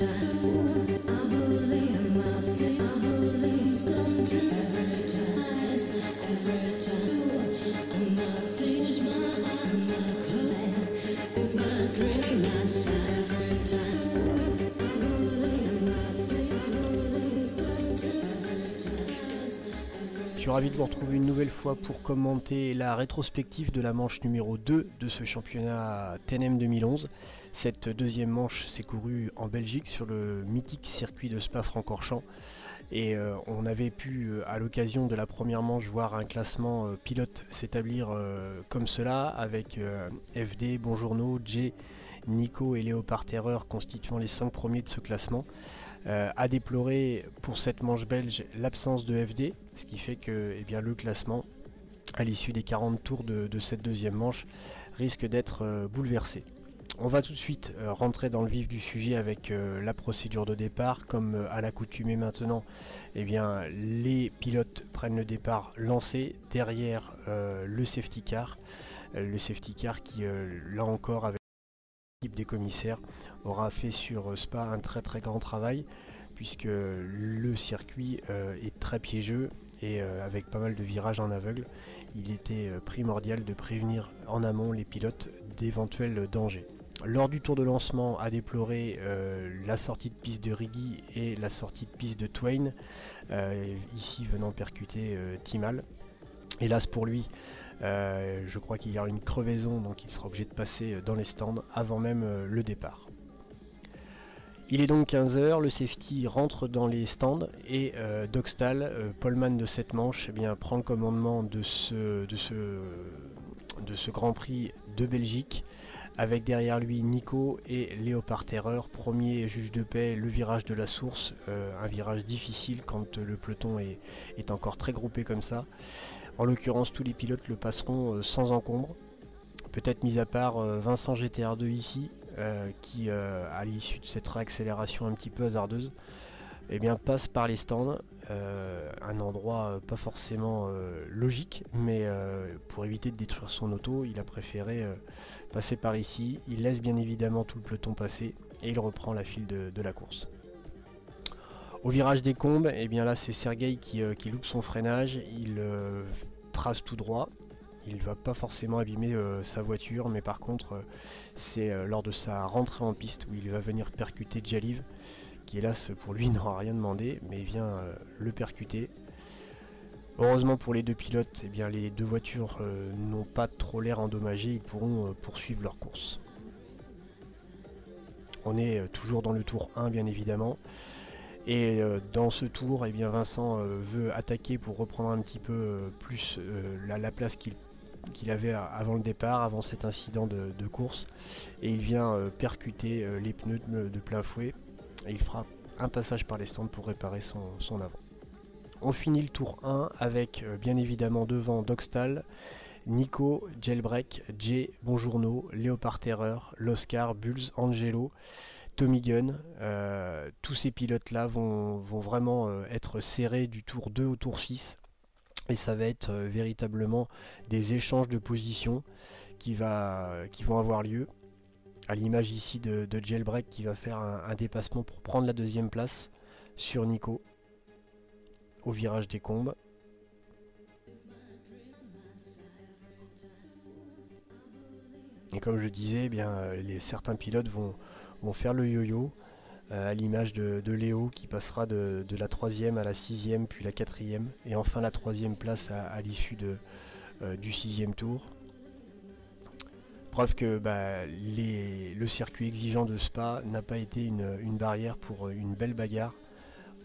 Je suis ravi de vous retrouver une nouvelle fois pour commenter la rétrospective de la manche numéro 2 de ce championnat TNM 2011. Cette deuxième manche s'est courue en Belgique sur le mythique circuit de Spa-Francorchamps. Et on avait pu, à l'occasion de la première manche, voir un classement pilote s'établir comme cela, avec FD, Bonjourno, Jay, Nico et Léopard Terreur constituant les 5 premiers de ce classement. À déplorer pour cette manche belge l'absence de FD, ce qui fait que le classement, à l'issue des 40 tours de cette deuxième manche, risque d'être bouleversé. On va tout de suite rentrer dans le vif du sujet avec la procédure de départ. Comme à l'accoutumée maintenant, les pilotes prennent le départ lancé derrière le safety car. Le safety car qui, là encore, avec l'équipe des commissaires, aura fait sur Spa un très grand travail, puisque le circuit est très piégeux et avec pas mal de virages en aveugle. Il était primordial de prévenir en amont les pilotes d'éventuels dangers. Lors du tour de lancement, à déplorer la sortie de piste de Riggy et la sortie de piste de Twain, ici venant percuter Timal. Hélas pour lui, je crois qu'il y aura une crevaison, donc il sera obligé de passer dans les stands avant même le départ. Il est donc 15 h, le safety rentre dans les stands et Dogstal, poleman de cette manche, prend le commandement de ce Grand Prix de Belgique, avec derrière lui Nico et Léopard Terreur, premier juge de paix, le virage de la source, un virage difficile quand le peloton est encore très groupé comme ça. En l'occurrence, tous les pilotes le passeront sans encombre, peut-être mis à part Vincent GTR2 ici, qui à l'issue de cette réaccélération un petit peu hasardeuse, passe par les stands, un endroit pas forcément logique, mais pour éviter de détruire son auto, il a préféré passer par ici. Il laisse bien évidemment tout le peloton passer et il reprend la file de la course. Au virage des Combes, là c'est Sergueï qui loupe son freinage, il trace tout droit. Il ne va pas forcément abîmer sa voiture, mais par contre c'est lors de sa rentrée en piste où il va venir percuter Jaliv, qui hélas pour lui n'aura rien demandé, mais il vient le percuter. Heureusement pour les deux pilotes, les deux voitures n'ont pas trop l'air endommagées, ils pourront poursuivre leur course. On est toujours dans le tour 1 bien évidemment. Et dans ce tour, Vincent veut attaquer pour reprendre un petit peu plus la place qu'il avait avant le départ, avant cet incident de course. Et il vient percuter les pneus de plein fouet. Et il fera un passage par les stands pour réparer son avant. On finit le tour 1 avec bien évidemment devant Dogstal, Nico, Jailbreak, Jay, Bonjourno, Léopard Terreur, l'Oscar, Bulls, Angelo, Tommy Gunn. Tous ces pilotes là vont vraiment être serrés du tour 2 au tour 6, et ça va être véritablement des échanges de positions qui vont avoir lieu, à l'image ici de Jailbreak qui va faire un dépassement pour prendre la deuxième place sur Nico au virage des Combes. Et comme je disais, certains pilotes vont faire le yo-yo, à l'image de Léo qui passera de la 3e à la 6e, puis la 4e, et enfin la 3e place à l'issue du 6e tour. Preuve que le circuit exigeant de Spa n'a pas été une barrière pour une belle bagarre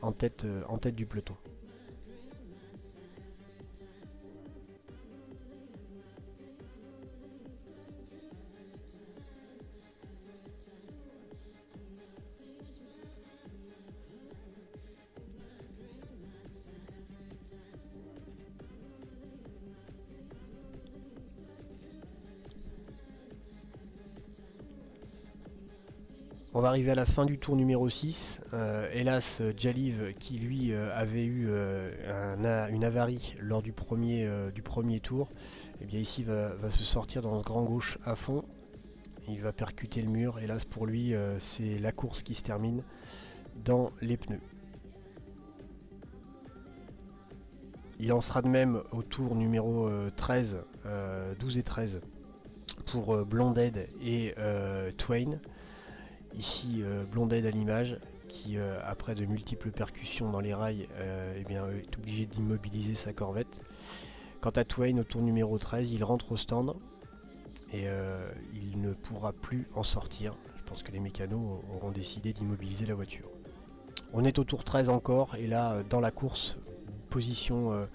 en tête du peloton. On va arriver à la fin du tour numéro 6. Hélas, Jaliv, qui lui avait eu une avarie lors du premier tour, ici va se sortir dans le grand gauche à fond. il va percuter le mur. Hélas pour lui, c'est la course qui se termine dans les pneus. Il en sera de même au tour numéro 13, 12 et 13 pour Blondhead et Twain. Ici Blondhead à l'image qui après de multiples percussions dans les rails eh bien, est obligé d'immobiliser sa Corvette. Quant à Twain au tour numéro 13, il rentre au stand et il ne pourra plus en sortir. Je pense que les mécanos auront décidé d'immobiliser la voiture. On est au tour 13 encore et là dans la course, position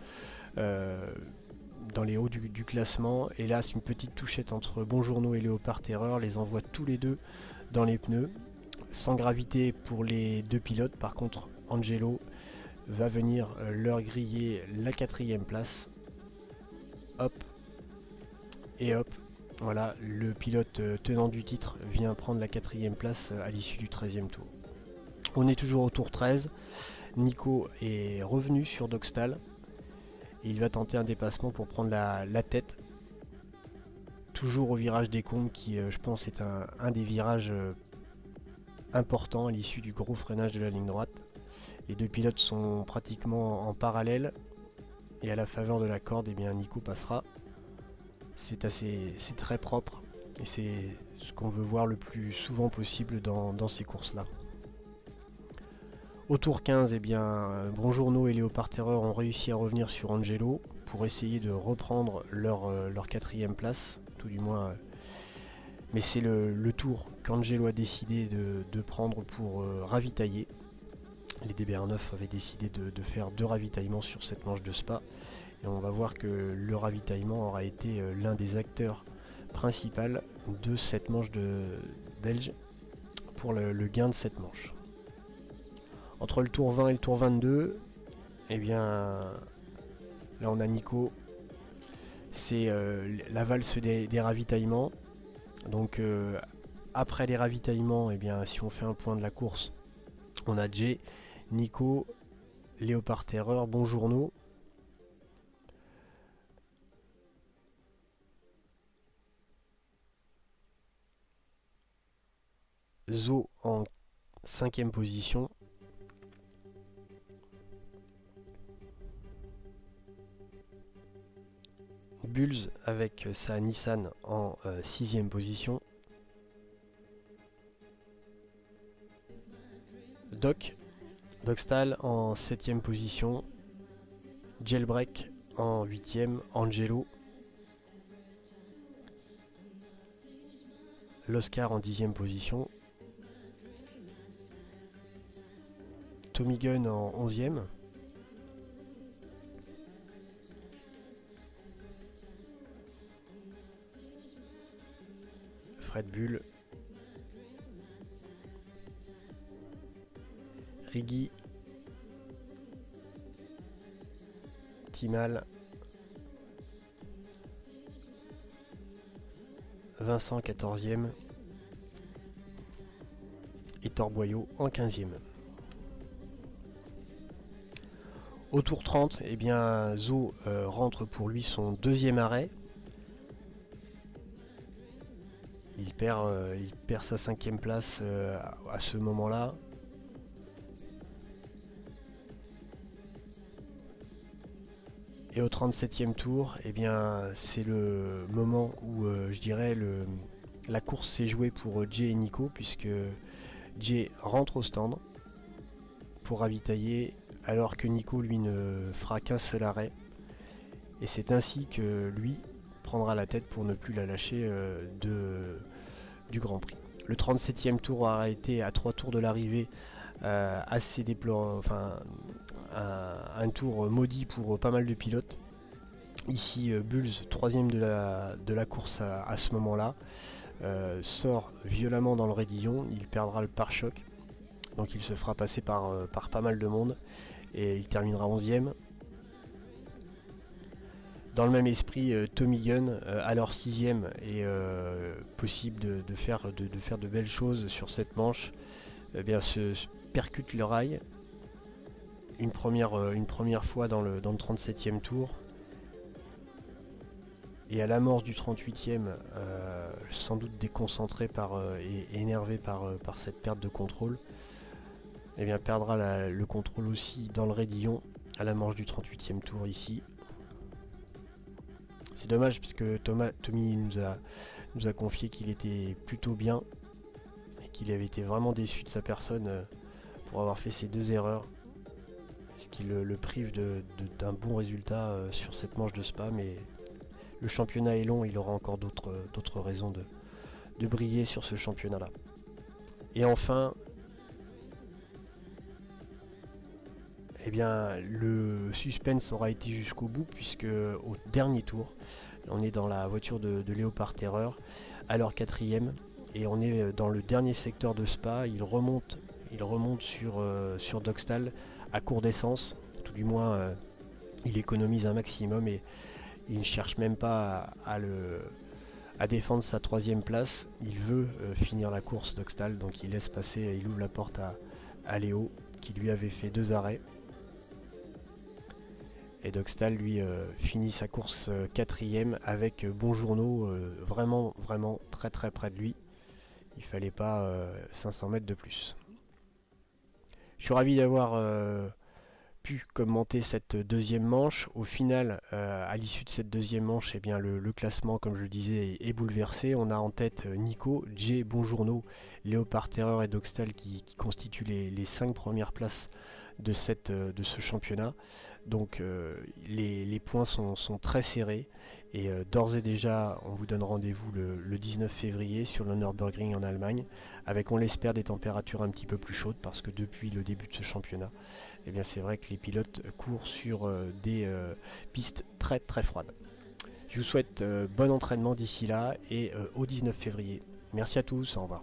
dans les hauts du classement. Hélas, une petite touchette entre Bonjourno et Léopard Terreur les envoie tous les deux dans les pneus. Sans gravité pour les deux pilotes. Par contre, Angelo va venir leur griller la 4e place. Hop. Et hop. Voilà, le pilote tenant du titre vient prendre la 4e place à l'issue du 13e tour. On est toujours au tour 13. Nico est revenu sur Dogstal. Et il va tenter un dépassement pour prendre la tête. Toujours au virage des Combes qui, je pense, est un des virages importants à l'issue du gros freinage de la ligne droite. Les deux pilotes sont pratiquement en parallèle. Et à la faveur de la corde, eh bien, Nico passera. C'est très propre. Et c'est ce qu'on veut voir le plus souvent possible dans ces courses-là. Au tour 15, eh bien, Bonjourno et Léopard Terreur ont réussi à revenir sur Angelo pour essayer de reprendre leur 4e place, tout du moins. Mais c'est le tour qu'Angelo a décidé de prendre pour ravitailler. Les DBR9 avaient décidé de faire 2 ravitaillements sur cette manche de Spa. Et on va voir que le ravitaillement aura été l'un des acteurs principaux de cette manche de belge pour le gain de cette manche. Entre le tour 20 et le tour 22, eh bien, là on a Nico. C'est la valse des ravitaillements. Donc après les ravitaillements, eh bien, si on fait un point de la course, on a Jay, Nico, Léopard Terreur, Bonjourno. Zo en 5e position. Bulls avec sa Nissan en 6e position. Dogstal en 7e position. Jailbreak en 8e. Angelo. L'Oscar en 10e position. Tommy Gun en 11e. Fred Bull. Riggy. Timal. Vincent 14e. Et Torboyau en 15e. Au tour 30, eh bien, Zo rentre pour lui son 2e arrêt. Il perd sa 5e place à ce moment-là. Et au 37e tour, eh bien, c'est le moment où je dirais la course s'est jouée pour Jay et Nico, puisque Jay rentre au stand pour ravitailler, alors que Nico lui ne fera qu'un seul arrêt. Et c'est ainsi que lui prendra la tête pour ne plus la lâcher du Grand Prix. Le 37e tour aura été à 3 tours de l'arrivée assez déplorant, enfin un tour maudit pour pas mal de pilotes. Ici Bulls, 3e de la course à ce moment-là, sort violemment dans le raidillon, il perdra le pare-choc, donc il se fera passer par pas mal de monde et il terminera 11e. Dans le même esprit, Tommy Gun, alors 6e, est possible de faire de belles choses sur cette manche. Eh bien, se percute le rail une première fois dans le 37e tour. et à l'amorce du 38e, sans doute déconcentré et énervé par cette perte de contrôle, eh bien perdra le contrôle aussi dans le raidillon à l'amorce du 38e tour ici. C'est dommage puisque Tommy nous a confié qu'il était plutôt bien et qu'il avait été vraiment déçu de sa personne pour avoir fait ces 2 erreurs. Ce qui le prive d'un bon résultat sur cette manche de Spa, mais le championnat est long, il aura encore d'autres raisons de briller sur ce championnat-là. Et enfin, eh bien, le suspense aura été jusqu'au bout, puisque au dernier tour, on est dans la voiture de Léopard Terreur, à leur 4e, et on est dans le dernier secteur de Spa. Il remonte sur Dogstal à court d'essence, tout du moins il économise un maximum et il ne cherche même pas à défendre sa 3e place. Il veut finir la course Dogstal, donc il laisse passer, il ouvre la porte à Léo qui lui avait fait 2 arrêts. Et Dogstal lui finit sa course 4e avec Bonjourno vraiment très près de lui. Il fallait pas 500 mètres de plus. Je suis ravi d'avoir pu commenter cette 2e manche. Au final, à l'issue de cette 2e manche, eh bien, le classement, comme je le disais, est bouleversé. On a en tête Nico, Jay, Bonjourno, Léopard Terreur et Dogstal qui constituent les 5 premières places de ce championnat. Donc les points sont très serrés et d'ores et déjà on vous donne rendez-vous le 19 février sur le Nürburgring en Allemagne avec, on l'espère, des températures un petit peu plus chaudes, parce que depuis le début de ce championnat, eh bien c'est vrai que les pilotes courent sur des pistes très froides. Je vous souhaite bon entraînement d'ici là et au 19 février. Merci à tous, au revoir.